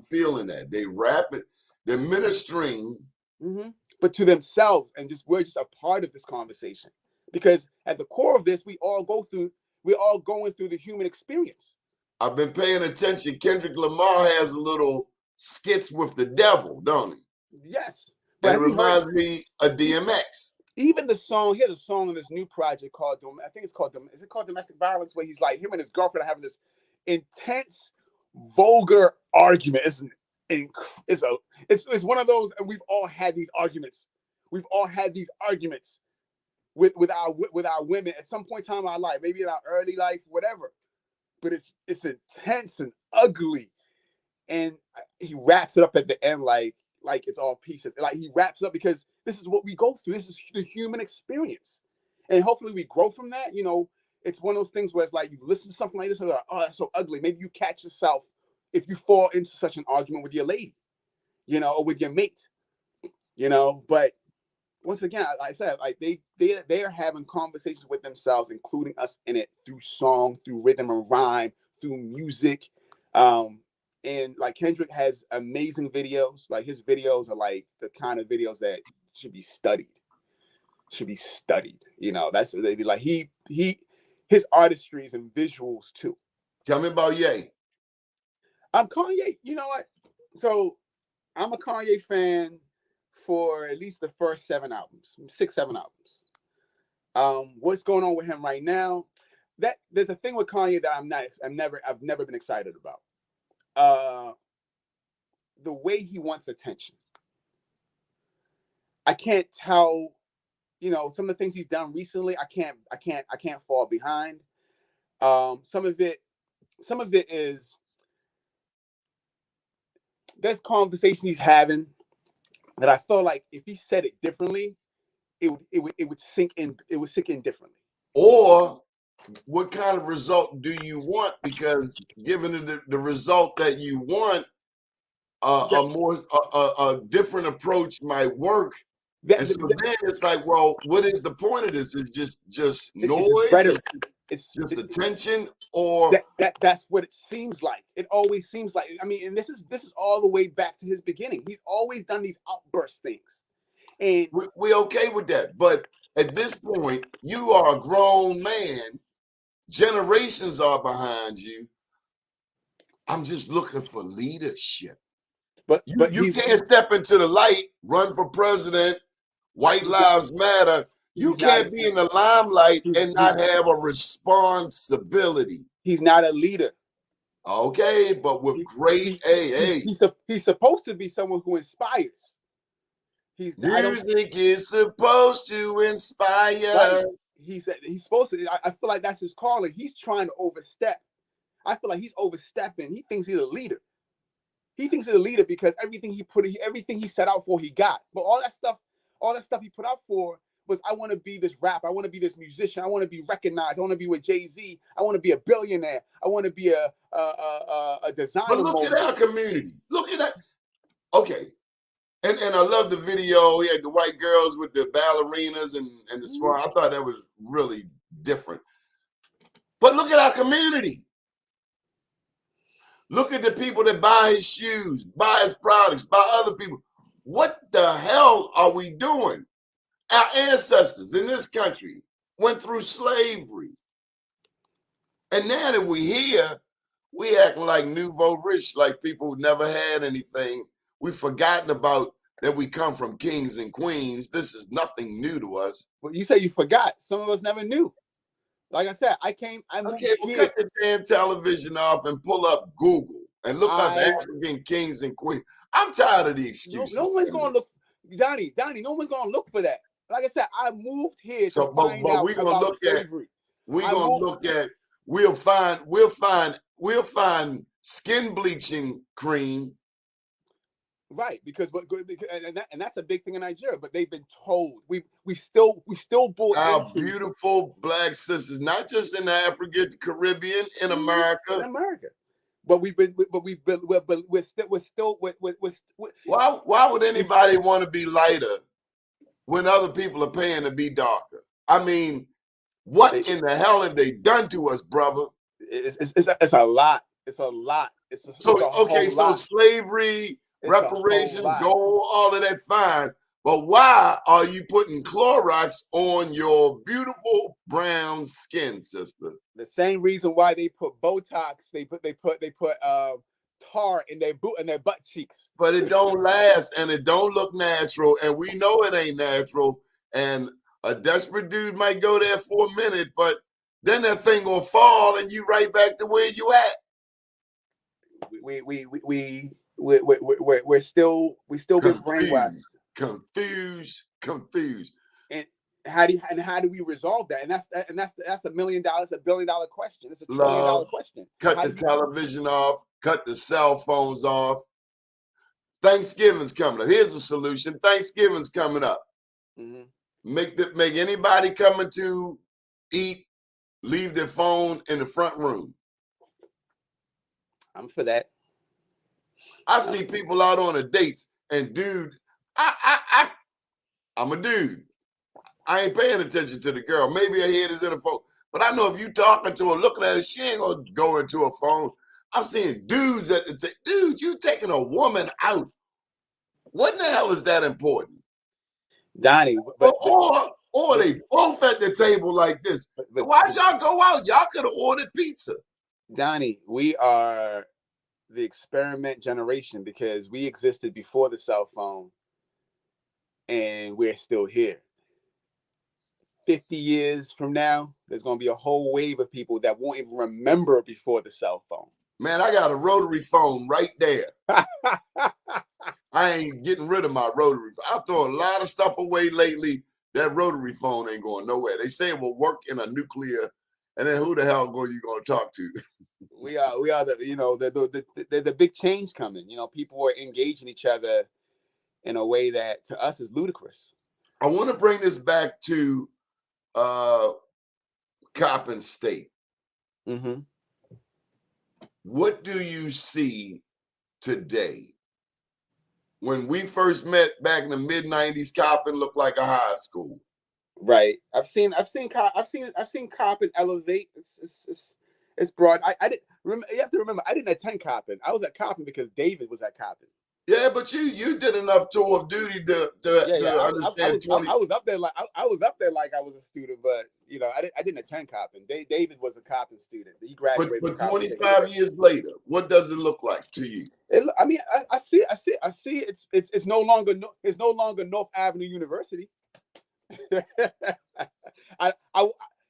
feeling that. They rap it, they're ministering. Mm-hmm. But to themselves, and we're just a part of this conversation. Because at the core of this, we're all going through the human experience. I've been paying attention. Kendrick Lamar has a little skits with the devil, don't he? Yes. But it reminds me of DMX. Even the song, he has a song in this new project called, I think it's called, is it called Domestic Violence? Where he's like, him and his girlfriend are having this intense, vulgar argument. It's one of those, and we've all had these arguments. We've all had these arguments with our women at some point in time in our life, maybe in our early life, whatever. But it's intense and ugly. And he wraps it up at the end like, like it's all peace. Like he wraps up because this is what we go through. This is the human experience, and hopefully we grow from that. You know, it's one of those things where it's like you listen to something like this and like, oh, that's so ugly. Maybe you catch yourself if you fall into such an argument with your lady, you know, or with your mate, you know. But once again, like I said, like they are having conversations with themselves, including us in it, through song, through rhythm and rhyme, through music. And like Kendrick has amazing videos. Like his videos are like the kind of videos that should be studied. You know, that's like his artistries and visuals too. Tell me about Ye. I'm Kanye. You know what? So I'm a Kanye fan for at least the first 7 albums, 6, 7 albums. What's going on with him right now? That there's a thing with Kanye that I've never been excited about. The way he wants attention. I can't tell, you know, some of the things he's done recently. I can't fall behind. Some of it is there's conversations he's having that I feel like if he said it differently, it would sink in. It would sink in differently. Or what kind of result do you want? Because given the result that you want, a different approach might work. And so then it's like, well, what is the point of this? Is just noise? It's just attention, or that's what it seems like. It always seems like. I mean, and this is all the way back to his beginning. He's always done these outburst things, and we're okay with that. But at this point, you are a grown man. Generations are behind you. I'm just looking for leadership. But you can't step into the light, run for president, white lives matter. You can't be in the limelight and not have a responsibility. He's not a leader. Okay, but with he's supposed to be someone who inspires. Music is supposed to inspire. Right. He's supposed to. I feel like that's his calling. He's trying to overstep. I feel like he's overstepping. He thinks he's a leader. He thinks he's a leader because everything he set out for, he got. But all that stuff he put out for was, I want to be this rapper. I want to be this musician. I want to be recognized. I want to be with Jay-Z. I want to be a billionaire. I want to be a designer. But look at our community. Look at that. Okay. And I love the video. He had the white girls with the ballerinas and the swan. I thought that was really different. But look at our community. Look at the people that buy his shoes, buy his products, buy other people. What the hell are we doing? Our ancestors in this country went through slavery. And now that we're here, we acting like nouveau rich, like people who never had anything. We've forgotten about that we come from kings and queens. This is nothing new to us. Well, you say you forgot. Some of us never knew. Like I said, okay, well, cut the damn television off and pull up Google and look up African kings and queens. I'm tired of the excuses. No one's going to look, Donnie, no one's going to look for that. Like I said, I moved here to find out about slavery. We'll find skin bleaching cream. Right, because and that's a big thing in Nigeria. But they've been told we still bought our beautiful black sisters, not just in Africa, the Caribbean, in America. In America, but we're still. Why would anybody want to be lighter when other people are paying to be darker? I mean, what in the hell have they done to us, brother? It's a lot. It's a lot. So slavery. Reparations, gold, all of that fine. But why are you putting Clorox on your beautiful brown skin, sister? The same reason why they put Botox, they put tar in their butt cheeks. But it don't last and it don't look natural, and we know it ain't natural. And a desperate dude might go there for a minute, but then that thing gonna fall and you right back to where you at. We're still been brainwashed, confused. And how do we resolve that? And that's $1 million, $1 billion question. It's $1 trillion question. Cut the television off. Cut the cell phones off. Thanksgiving's coming up. Here's the solution. Thanksgiving's coming up. Mhm. Make anybody coming to eat leave their phone in the front room. I'm for that. I see people out on the dates, and dude, I'm a dude. I ain't paying attention to the girl. Maybe her head is in the phone, but I know if you talking to her, looking at her, she ain't gonna go into her phone. I'm seeing dudes at the table. Dude, you taking a woman out. What in the hell is that important? Donnie, Or they both at the table like this. Why'd y'all go out? Y'all could have ordered pizza. Donnie, we are the experiment generation because we existed before the cell phone and we're still here. 50 years from now, there's going to be a whole wave of people that won't even remember before the cell phone. Man, I got a rotary phone right there. I ain't getting rid of my rotary phone. I throw a lot of stuff away lately. That rotary phone ain't going nowhere. They say it will work in a nuclear, and then who the hell you going to talk to? we are the big change coming. People are engaging each other in a way that to us is ludicrous. I want to bring this back to Coppin State. Mm-hmm. What do you see today? When we first met back in the mid-90s, Coppin looked like a high school. Right. I've seen Coppin elevate. It's broad. I didn't remember. You have to remember, I didn't attend Coppin. I was at Coppin because David was at Coppin. Yeah, but you did enough tour of duty to understand. I was up there like I was a student, but I didn't attend Coppin. David was a Coppin student. He graduated. But 25 years later, what does it look like to you? I see. It's no longer North Avenue University. I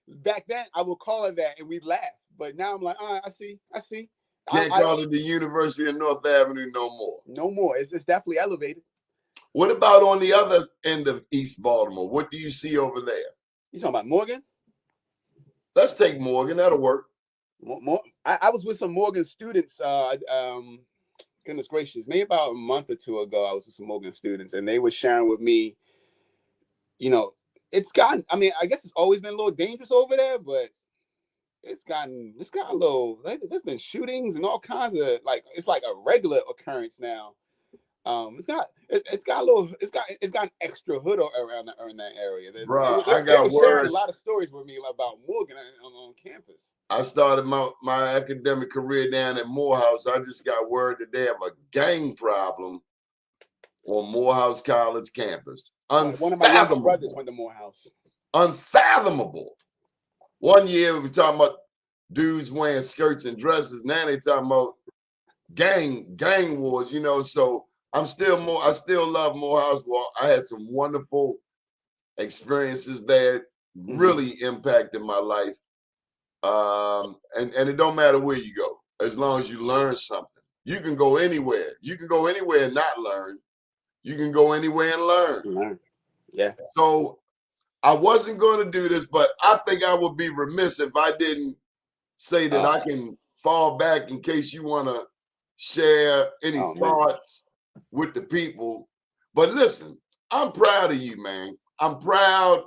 back then I would call it that and we'd laugh, but now I'm like, I see. Can't call it the University of North Avenue no more. No more. It's definitely elevated. What about on the other end of East Baltimore? What do you see over there? You talking about Morgan? Let's take Morgan. That'll work. I was with some Morgan students. Goodness gracious, maybe about a month or two ago, I was with some Morgan students, and they were sharing with me. It's gotten. I mean, I guess it's always been a little dangerous over there, but it's gotten a little. There's been shootings and all kinds of it's like a regular occurrence now. It's got an extra hood around that area. Bro, I got sharing a lot of stories with me about Morgan on campus. I started my academic career down at Morehouse. I just got word that they have a gang problem on Morehouse College campus. One of my younger brothers went to Morehouse. Unfathomable. One year we were talking about dudes wearing skirts and dresses. Now they talking about gang wars. So I still love Morehouse. Well, I had some wonderful experiences there. Really impacted my life. And it don't matter where you go, as long as you learn something. You can go anywhere. You can go anywhere and not learn. You can go anywhere and learn. Yeah. So I wasn't going to do this, but I think I would be remiss if I didn't say that I can fall back in case you want to share any thoughts with the people. But listen, I'm proud of you, man. I'm proud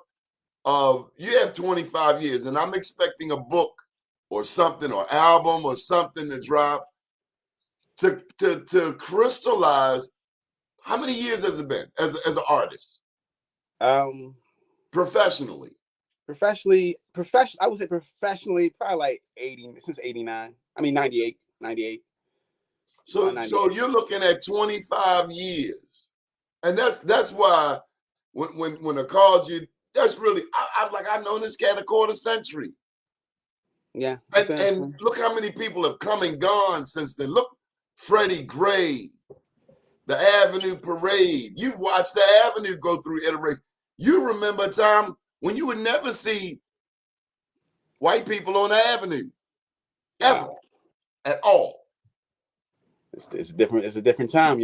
of you. Have 25 years, and I'm expecting a book or something, or album or something to drop to crystallize. How many years has it been as an artist? Professionally, I would say professionally, probably like 80 since 89. I mean 98. So you're looking at 25 years, and that's why when I called you, that's really I've known this cat a quarter century. Yeah, and look how many people have come and gone since then. Look, Freddie Gray, the Avenue Parade. You've watched the Avenue go through iterations. You remember a time when you would never see white people on the Avenue ever at all. It's different. It's a different time,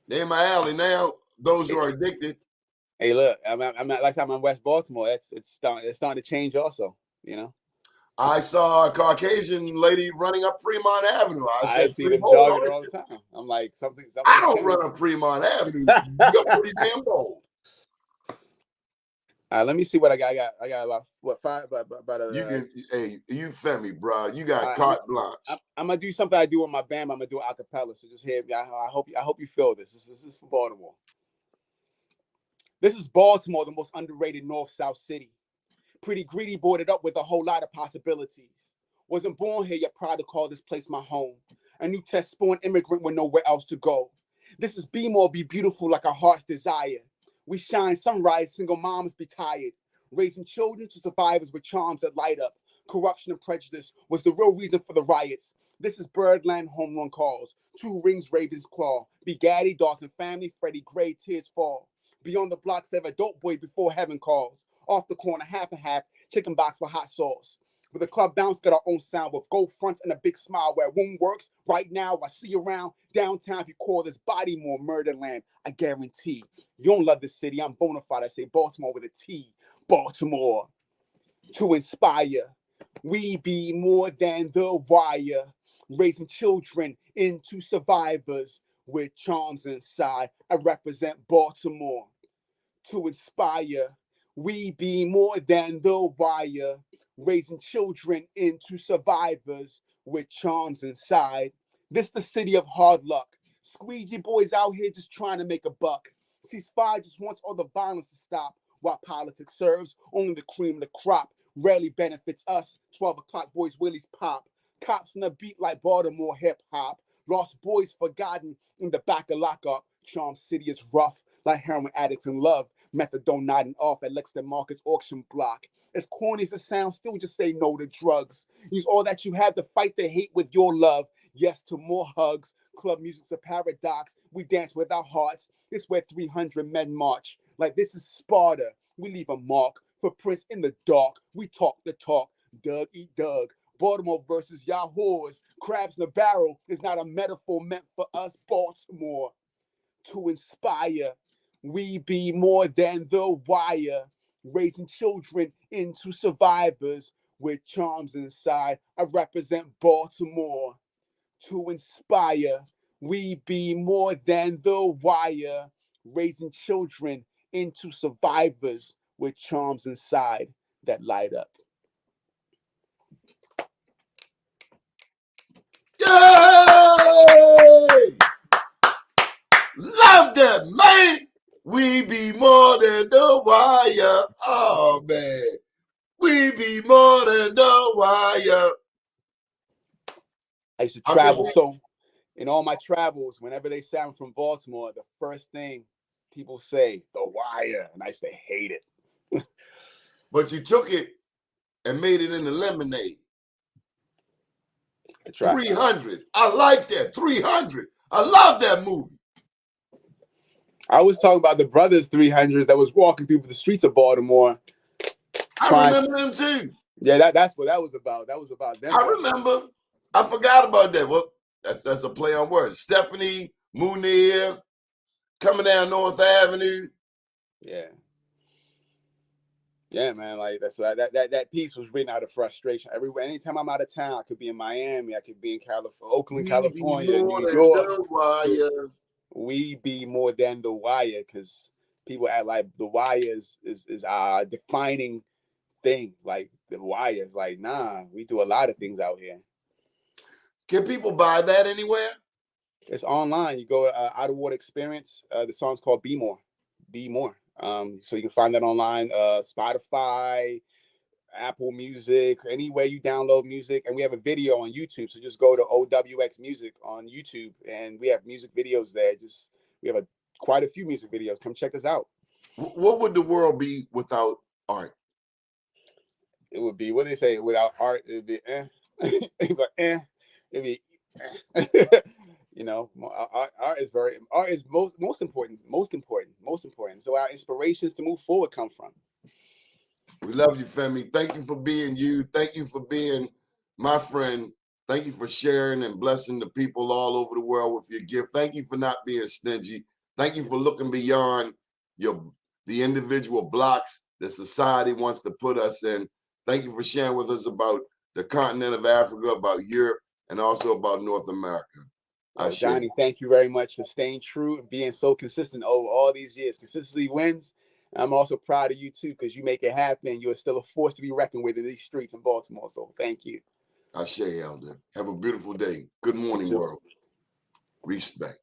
They're in my alley now. Those who are addicted. Hey, look, I'm not like I'm in West Baltimore. It's starting to change also. I saw a Caucasian lady running up Fremont Avenue. I I said, see them hold jogging on. there all the time. I'm like, something. I don't run up Fremont Avenue. You're pretty damn bold. Let me see what I got. I got about what 5 about You can, hey, you Femi, bro. You got carte blanche. I'm gonna do something I do with my band. I'm gonna do acapella. So just hear me. I hope you feel this. This is for Baltimore. This is Baltimore, the most underrated North-South city. Pretty greedy, boarded up with a whole lot of possibilities. Wasn't born here, yet proud to call this place my home. A new test-born immigrant with nowhere else to go. This is be more, be beautiful like our heart's desire. We shine sunrise, single moms be tired. Raising children to survivors with charms that light up. Corruption and prejudice was the real reason for the riots. This is Birdland home run calls. 2 rings, Ravens claw. Be Gaddy, Dawson family, Freddie Gray, tears fall. Beyond the block, save a dope boy before heaven calls. Off the corner, half and half, chicken box with hot sauce. With the club bounce, got our own sound with gold fronts and a big smile where room works. Right now, I see you around downtown. If you call this body more murderland, I guarantee. You don't love this city. I'm bona fide. I say Baltimore with a T. Baltimore. To inspire. We be more than the wire. Raising children into survivors with charms inside. I represent Baltimore. To inspire. We be more than the wire. Raising children into survivors with charms inside. This the city of hard luck. Squeegee boys out here just trying to make a buck. Ceasefire just wants all the violence to stop, while politics serves only the cream of the crop. Rarely benefits us. 12 o'clock boys willies pop. Cops in the beat like Baltimore hip hop. Lost boys forgotten in the back of lockup. Charm City is rough like heroin addicts in love. Methadone nodding off at Lexington Market's auction block. As corny as it sounds, still just say no to drugs. Use all that you have to fight the hate with your love. Yes to more hugs. Club music's a paradox. We dance with our hearts. This where 300 men march. Like this is Sparta. We leave a mark. Footprints in the dark. We talk the talk. Doug eat Doug. Baltimore versus Yahoos. Crabs in the barrel is not a metaphor meant for us, Baltimore. To inspire. We be more than the wire. Raising children into survivors with charms inside. I represent Baltimore. To inspire. We be more than the wire. Raising children into survivors with charms inside that light up. Yay! Love that, man. We be more than the wire. Oh, man. We be more than the wire. I used to travel, so in all my travels, whenever they sound from Baltimore, the first thing people say, The Wire, and I used to hate it. But you took it and made it into lemonade. 300. I like that. 300. I love that movie. I was talking about the Brothers 300s that was walking through the streets of Baltimore. I remember them too. Yeah, that's what that was about. That was about them. I remember. I forgot about that. Well, that's a play on words. Stephanie Munir coming down North Avenue. Yeah. Yeah, man. Like that piece was written out of frustration. Everywhere, anytime I'm out of town, I could be in Miami, I could be in Oakland, California, New York. We be more than the wire, because people act like the wire is our defining thing. Like the wire is like, nah, we do a lot of things out here. Can people buy that anywhere? It's online. You go Out of Water Experience. The song's called Be More. Be More. So you can find that online, Spotify, Apple Music, anywhere you download music. And we have a video on YouTube. So just go to OWX Music on YouTube, and we have music videos there. We have quite a few music videos. Come check us out. What would the world be without art? It would be, what do they say? Without art, it'd be it'd be you know, art is most important. So our inspirations to move forward come from. We love you, Femi. Thank you for being you. Thank you for being my friend. Thank you for sharing and blessing the people all over the world with your gift. Thank you for not being stingy. Thank you for looking beyond the individual blocks that society wants to put us in. Thank you for sharing with us about the continent of Africa, about Europe, and also about North America. Well, Johnny, thank you very much for staying true and being so consistent over all these years. Consistency wins. And I'm also proud of you too, because you make it happen. You're still a force to be reckoned with in these streets in Baltimore. So thank you. Ashe, Elder. Have a beautiful day. Good morning, world. Respect.